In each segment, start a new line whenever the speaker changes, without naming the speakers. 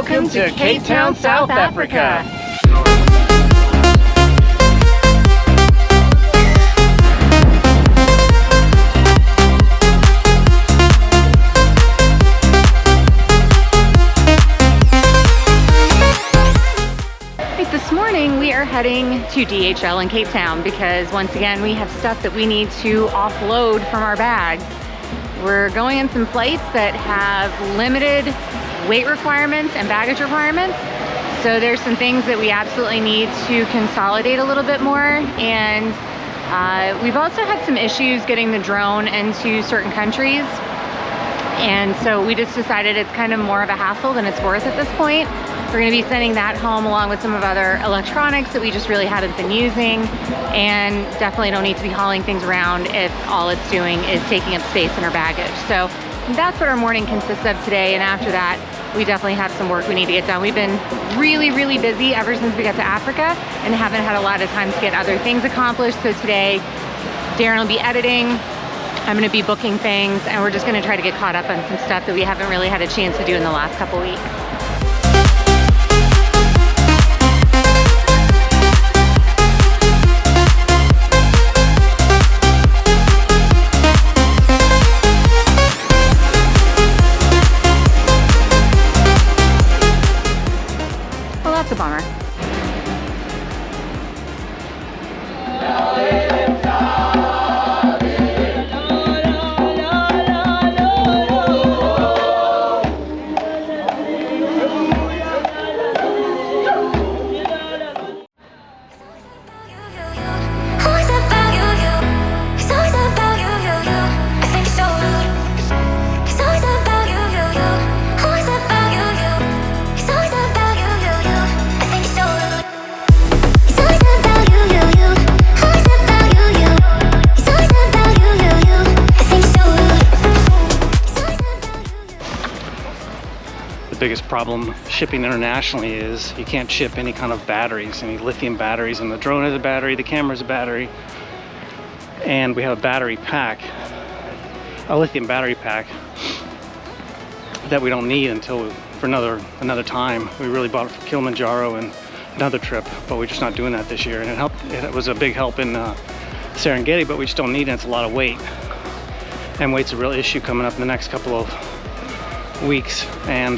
Welcome to Cape Town, South Africa. This morning we are heading to DHL in Cape Town because once again we have stuff that we need to offload from our bags. We're going on some flights that have limited weight requirements and baggage requirements. So there's some things that we absolutely need to consolidate a little bit more. And we've also had some issues getting the drone into certain countries. And so we just decided it's kind of more of a hassle than it's worth at this point. We're gonna be sending that home along with some of other electronics that we just really haven't been using, and definitely don't need to be hauling things around if all it's doing is taking up space in our baggage. So that's what our morning consists of today, and after that, we definitely have some work we need to get done. We've been really, really busy ever since we got to Africa and haven't had a lot of time to get other things accomplished. So today, Darren will be editing, I'm gonna be booking things, and we're just gonna try to get caught up on some stuff that we haven't really had a chance to do in the last couple weeks. Well, that's a bummer.
The biggest problem shipping internationally is you can't ship any kind of batteries, any lithium batteries, and the drone has a battery, the camera has a battery, and we have a battery pack, a lithium battery pack that we don't need until for another time. We really bought it for Kilimanjaro and another trip, but we're just not doing that this year, and it was a big help in Serengeti, but we just don't need it. It's a lot of weight, and weight's a real issue coming up in the next couple of weeks, and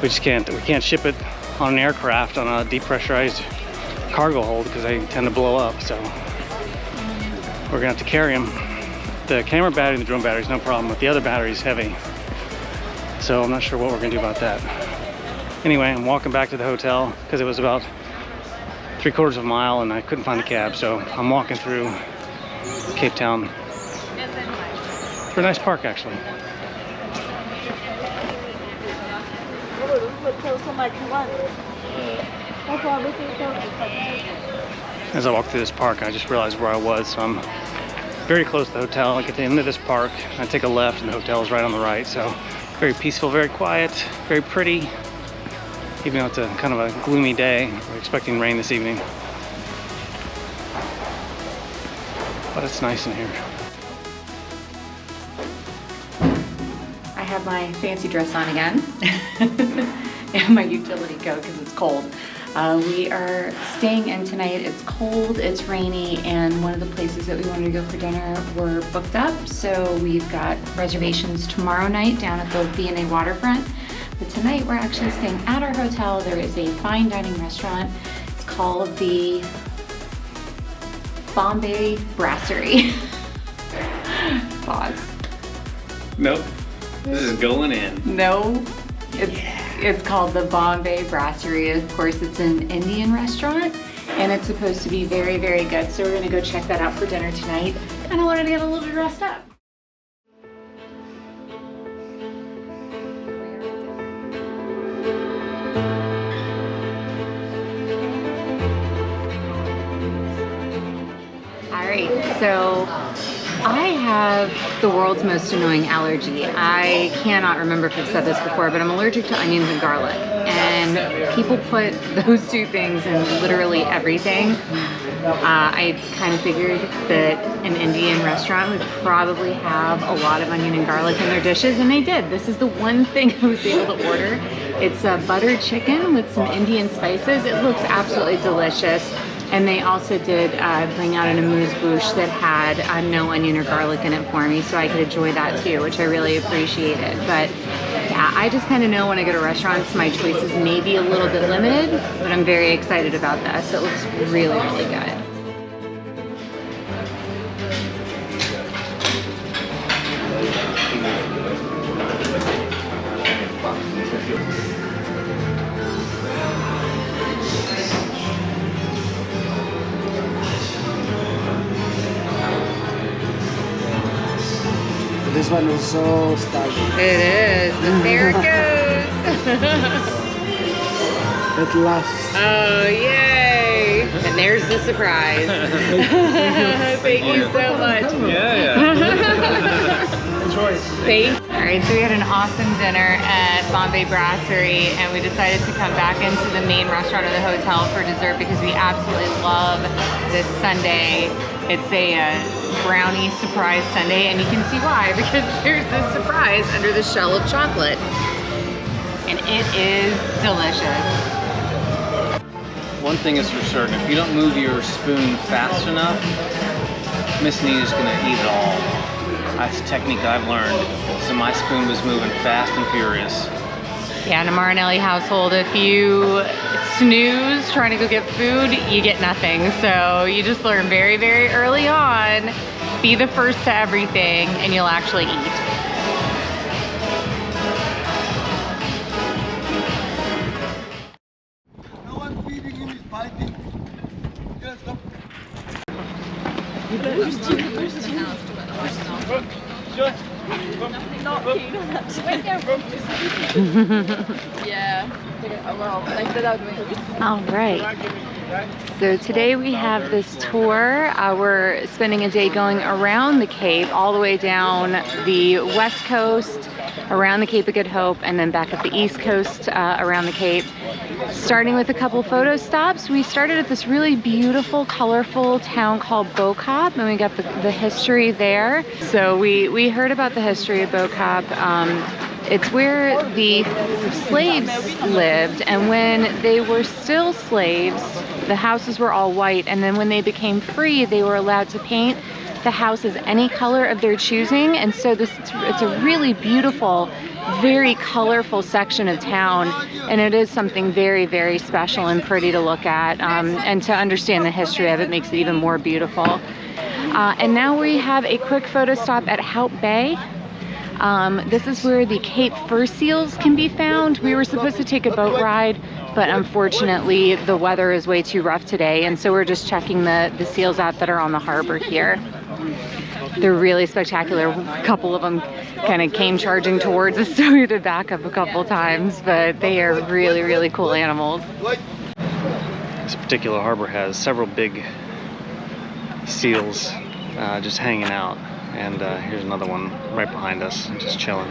we can't ship it on an aircraft on a depressurized cargo hold because they tend to blow up. So we're gonna have to carry them. The camera battery and the drone battery is no problem, but the other battery is heavy, so I'm not sure what we're gonna do about that. Anyway, I'm walking back to the hotel because it was about 3/4 of a mile and I couldn't find a cab, so I'm walking through Cape Town. It's a nice park, actually. As I walk through this park, I just realized where I was. So I'm very close to the hotel. I get to the end of this park, I take a left, and the hotel is right on the right. So very peaceful, very quiet, very pretty. Even though it's a kind of a gloomy day, we're expecting rain this evening. But it's nice in here.
I have my fancy dress on again and my utility coat because it's cold. We are staying in tonight. It's cold, it's rainy, and one of the places that we wanted to go for dinner were booked up. So we've got reservations tomorrow night down at the V&A waterfront. But tonight we're actually staying at our hotel. There is a fine dining restaurant. It's called the Bombay Brasserie. Pause.
Nope. This is going in.
No, it's called the Bombay Brasserie. Of course, it's an Indian restaurant, and it's supposed to be very, very good. So we're gonna go check that out for dinner tonight. And I wanted to get a little dressed up. All right, so I have the world's most annoying allergy. I cannot remember if I've said this before, but I'm allergic to onions and garlic. And people put those two things in literally everything. I kind of figured that an Indian restaurant would probably have a lot of onion and garlic in their dishes, and they did. This is the one thing I was able to order. It's a buttered chicken with some Indian spices. It looks absolutely delicious. And they also did bring out an amuse-bouche that had no onion or garlic in it for me, so I could enjoy that too, which I really appreciated. But yeah, I just kind of know when I go to restaurants, my choices may be a little bit limited, but I'm very excited about this. It looks really, really good.
This one is so stylish.
It is, and there it goes.
At last.
Oh, yay! And there's the surprise. Thank you so much.
Enjoy.
All right, so we had an awesome dinner at Bombay Brasserie, and we decided to come back into the main restaurant of the hotel for dessert because we absolutely love this sundae. It's a brownie surprise sundae, and you can see why, because there's this surprise under the shell of chocolate, and it is delicious.
One thing is for certain, if you don't move your spoon fast enough, Miss Nita's gonna eat it all. That's a technique I've learned. So my spoon was moving fast and furious.
Yeah, in a Marinelli household, if you snooze trying to go get food, you get nothing. So you just learn very, very early on, be the first to everything, and you'll actually eat.
No one feeding him is biting. Yes, stop.
All right. So today we have this tour. We're spending a day going around the Cape, all the way down the west coast, around the Cape of Good Hope, and then back up the east coast around the Cape. Starting with a couple photo stops, we started at this really beautiful, colorful town called Bocop, and we got the history there. So we heard about the history of Bocop. It's where the slaves lived, and when they were still slaves, the houses were all white, and then when they became free, they were allowed to paint the houses any color of their choosing. And so it's a really beautiful, very colorful section of town, and it is something very, very special and pretty to look at, and to understand the history of it makes it even more beautiful. And now we have a quick photo stop at Hout Bay. This is where the Cape fur seals can be found. We were supposed to take a boat ride, but unfortunately the weather is way too rough today, and so we're just checking the seals out that are on the harbor here. They're really spectacular. A couple of them kind of came charging towards us, so we had to back up a couple times, but they are really, really cool animals.
This particular harbor has several big seals just hanging out, and here's another one right behind us, just chilling.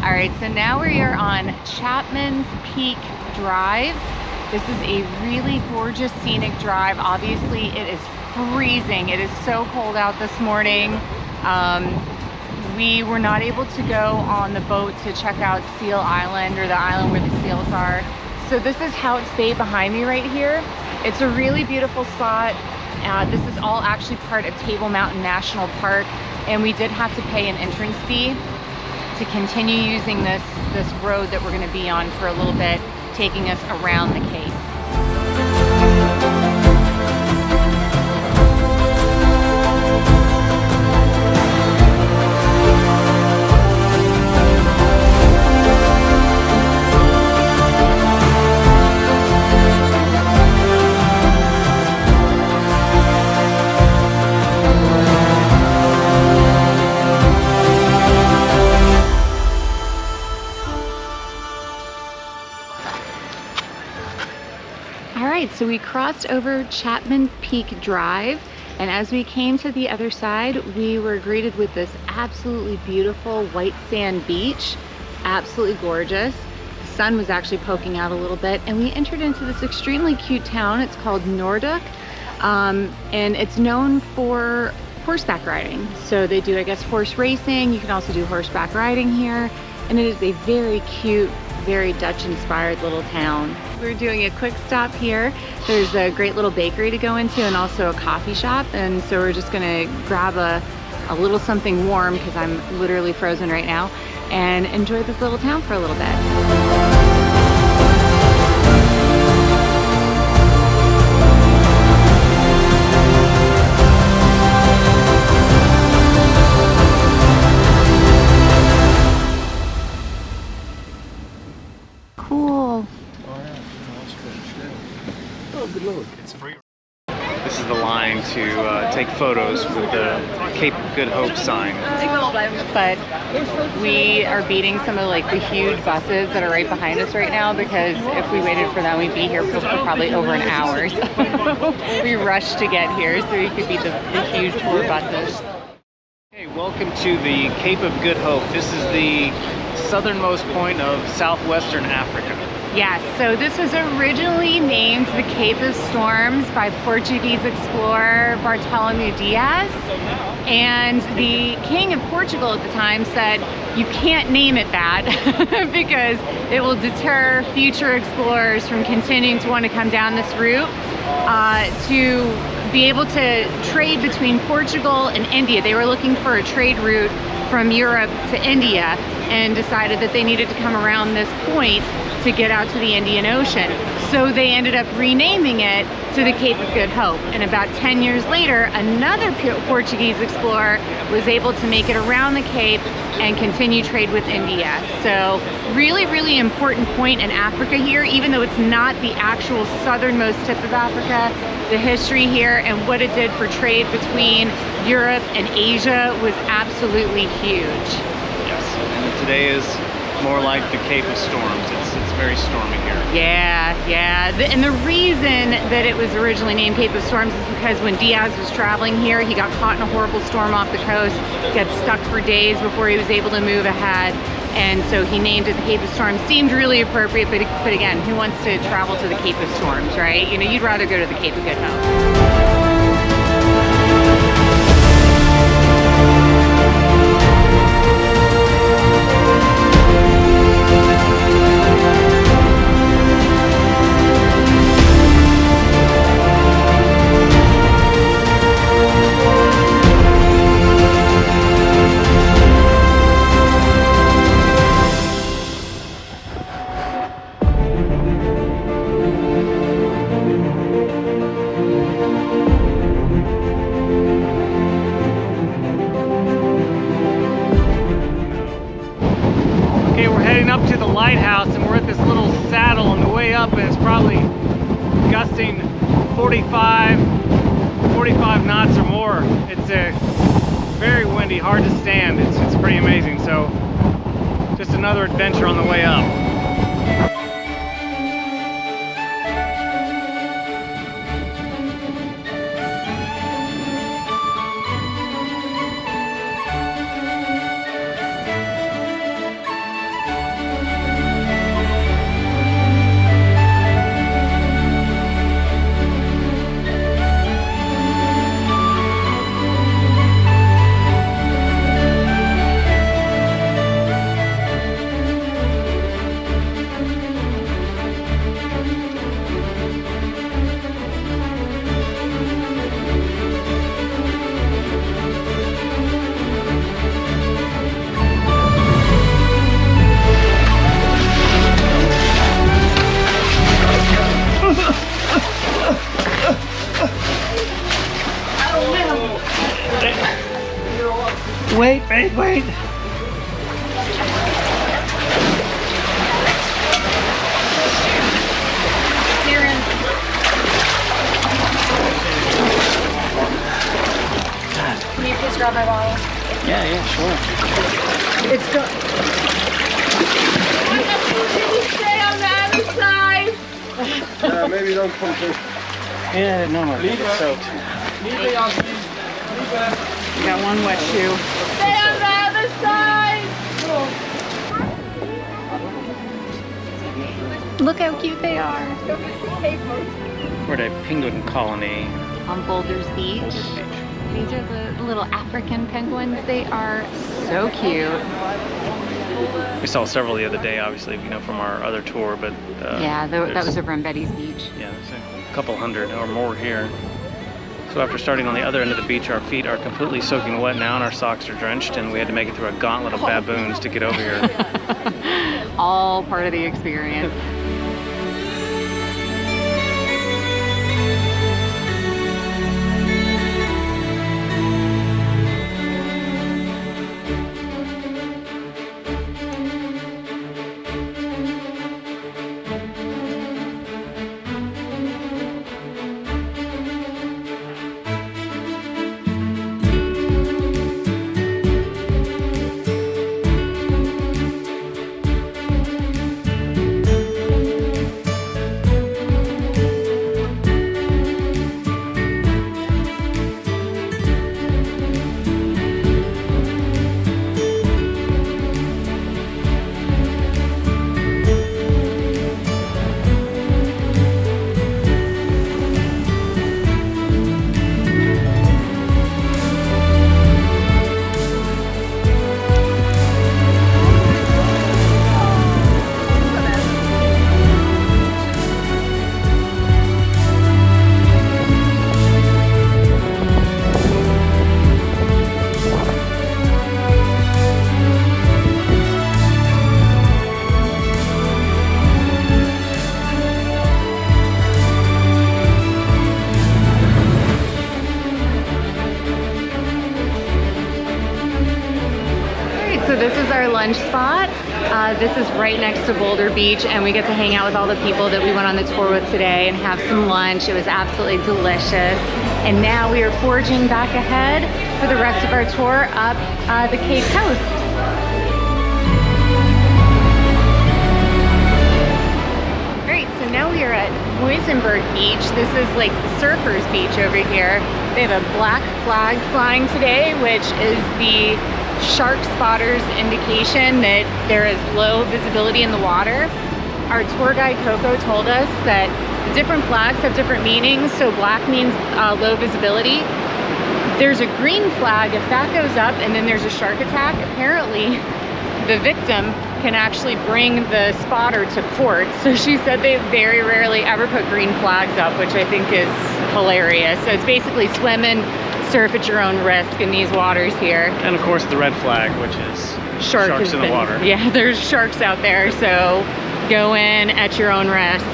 All right, so now we are on Chapman's Peak Drive. This is a really gorgeous scenic drive. Obviously, it is freezing. It is so cold out this morning. We were not able to go on the boat to check out Seal Island, or the island where the seals are. So this is Hout's Bay behind me right here. It's a really beautiful spot. This is all actually part of Table Mountain National Park, and we did have to pay an entrance fee to continue using this road that we're going to be on for a little bit, taking us around the Cape. right, so we crossed over Chapman Peak Drive, and as we came to the other side, we were greeted with this absolutely beautiful white sand beach. Absolutely gorgeous. The sun was actually poking out a little bit, and we entered into this extremely cute town. It's called Nordic, and it's known for horseback riding. So they do, I guess, horse racing. You can also do horseback riding here, and it is a very cute, very Dutch-inspired little town. We're doing a quick stop here. There's a great little bakery to go into and also a coffee shop, and so we're just gonna grab a little something warm because I'm literally frozen right now, and enjoy this little town for a little bit. Cool.
Oh, good lord.
This is the line to take photos with the Cape of Good Hope sign.
But we are beating some of like the huge buses that are right behind us right now, because if we waited for them, we'd be here for probably over an hour. So we rushed to get here so we could beat the huge tour buses.
Hey, welcome to the Cape of Good Hope. This is the southernmost point of southwestern Africa.
Yes, so this was originally named the Cape of Storms by Portuguese explorer Bartolomeu Diaz. And the King of Portugal at the time said, you can't name it that because it will deter future explorers from continuing to want to come down this route to be able to trade between Portugal and India. They were looking for a trade route from Europe to India and decided that they needed to come around this point to get out to the Indian Ocean. So they ended up renaming it to the Cape of Good Hope. And about 10 years later, another Portuguese explorer was able to make it around the Cape and continue trade with India. So really, really important point in Africa here, even though it's not the actual southernmost tip of Africa. The history here and what it did for trade between Europe and Asia was absolutely huge.
Yes, and today is more like the Cape of Storms. It's very stormy here.
Yeah. And the reason that it was originally named Cape of Storms is because when Diaz was traveling here, he got caught in a horrible storm off the coast, got stuck for days before he was able to move ahead. And so he named it the Cape of Storms. Seemed really appropriate, but again, who wants to travel to the Cape of Storms, right? You know, you'd rather go to the Cape of Good Hope.
Up to the lighthouse, and we're at this little saddle on the way up, and it's probably gusting 45 knots or more. It's very windy, hard to stand. It's pretty amazing. So just another adventure on the way up. Wait.
Can you please grab my bottle?
Yeah, sure.
It's done. Did you stay on the other side?
Maybe we don't come to.
Yeah, I didn't know it was soaked.
We got one wet shoe. Stay on the other side! Look how cute they are.
We're at a penguin colony.
On Boulders Beach. These are the little African penguins. They are so cute.
We saw several the other day, obviously, you know, from our other tour, but
Yeah, that was over on Betty's Beach.
yeah, there's a couple hundred or more here. So after starting on the other end of the beach, our feet are completely soaking wet now, and our socks are drenched, and we had to make it through a gauntlet of baboons to get over here.
All part of the experience. So this is our lunch spot. This is right next to Boulder Beach, and we get to hang out with all the people that we went on the tour with today and have some lunch. It was absolutely delicious. And now we are forging back ahead for the rest of our tour up the Cape Coast. Alright, so now we are at Muizenberg Beach. This is like the surfers beach over here. They have a black flag flying today, which is the shark spotters indication that there is low visibility in the water. Our tour guide Coco told us that the different flags have different meanings. So black means low visibility. There's a green flag if that goes up and then there's a shark attack. Apparently the victim can actually bring the spotter to port. So she said they very rarely ever put green flags up, which I think is hilarious. So it's basically swim and surf at your own risk in these waters here.
And of course the red flag, which is sharks in the water.
Yeah, there's sharks out there, so go in at your own risk.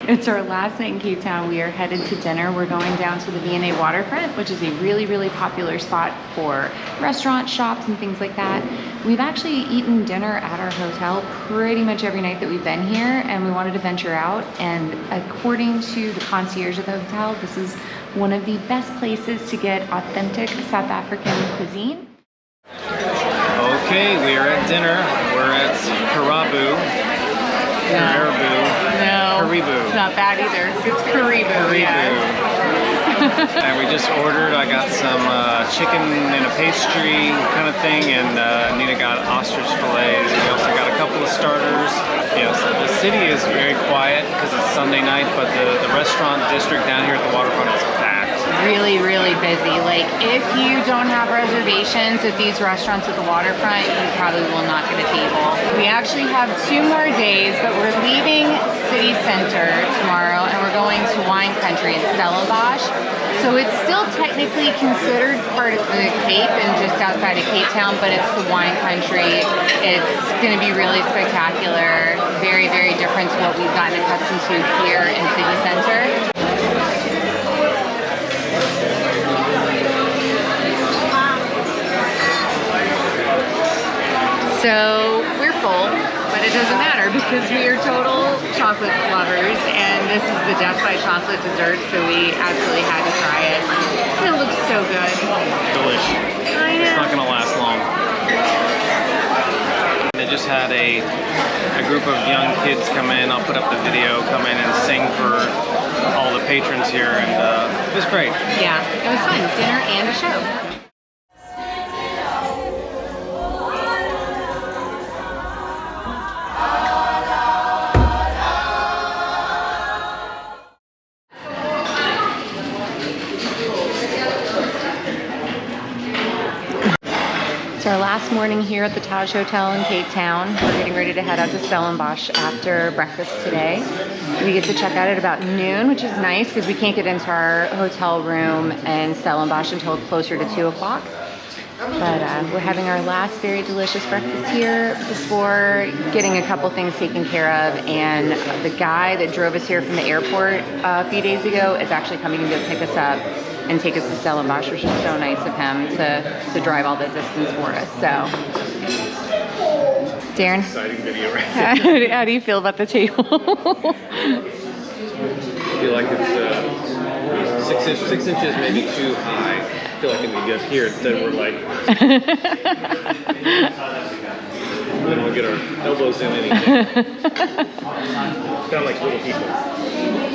It's our last night in Cape Town. We are headed to dinner. We're going down to the V&A waterfront, which is a really popular spot for restaurants, shops, and things like that. We've actually eaten dinner at our hotel pretty much every night that we've been here, and we wanted to venture out. And according to the concierge of the hotel, this is one of the best places to get authentic South African cuisine.
Okay, we are at dinner. We're at Karabu. Karibu.
It's not bad either. It's Karibu. Yeah.
And we just ordered. I got some chicken and a pastry kind of thing, and Nina got ostrich fillets. We also got a couple of starters. Yes, the city is very quiet because it's Sunday night, but the restaurant district down here at the waterfront is packed.
Really busy. Like, if you don't have reservations at these restaurants at the waterfront, you probably will not get a table. We actually have 2 more days, but we're leaving city center tomorrow and we're going to wine country in Stellenbosch. So it's still technically considered part of the Cape and just outside of Cape Town, but it's the wine country. It's going to be really spectacular. Very, very different to what we've gotten accustomed to here in city center. So we're full, but it doesn't matter because we are total chocolate lovers, and this is the Death by Chocolate dessert, so we absolutely had to try it. And it looks so good.
Delish.
I know.
It's not gonna last long. They just had a group of young kids come in. I'll put up the video, come in and sing for all the patrons here, and it was great.
Yeah, it was fun. Dinner and a show. It's our last morning here at the Taj Hotel in Cape Town. We're getting ready to head out to Stellenbosch after breakfast today. We get to check out at about noon, which is nice because we can't get into our hotel room in Stellenbosch until closer to 2 o'clock. But we're having our last very delicious breakfast here before getting a couple things taken care of. And the guy that drove us here from the airport a few days ago is actually coming to pick us up and take us to Stellenbosch, which is so nice of him to drive all the distance for us. So, Darren,
Exciting video right there.
how do you feel about the table?
I feel like it's 6 inches, maybe too high. I feel like it'd be good here instead we're like, we don't get our elbows in anything. Kind of like little people.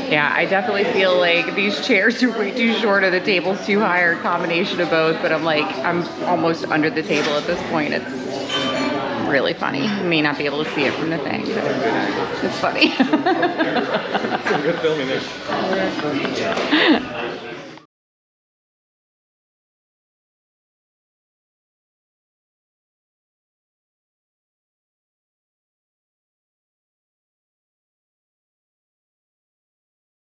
Yeah, I definitely feel like these chairs are way too short or the table's too high or a combination of both, but I'm almost under the table at this point. It's really funny. You may not be able to see it from the thing, but it's funny.
Some good filming there.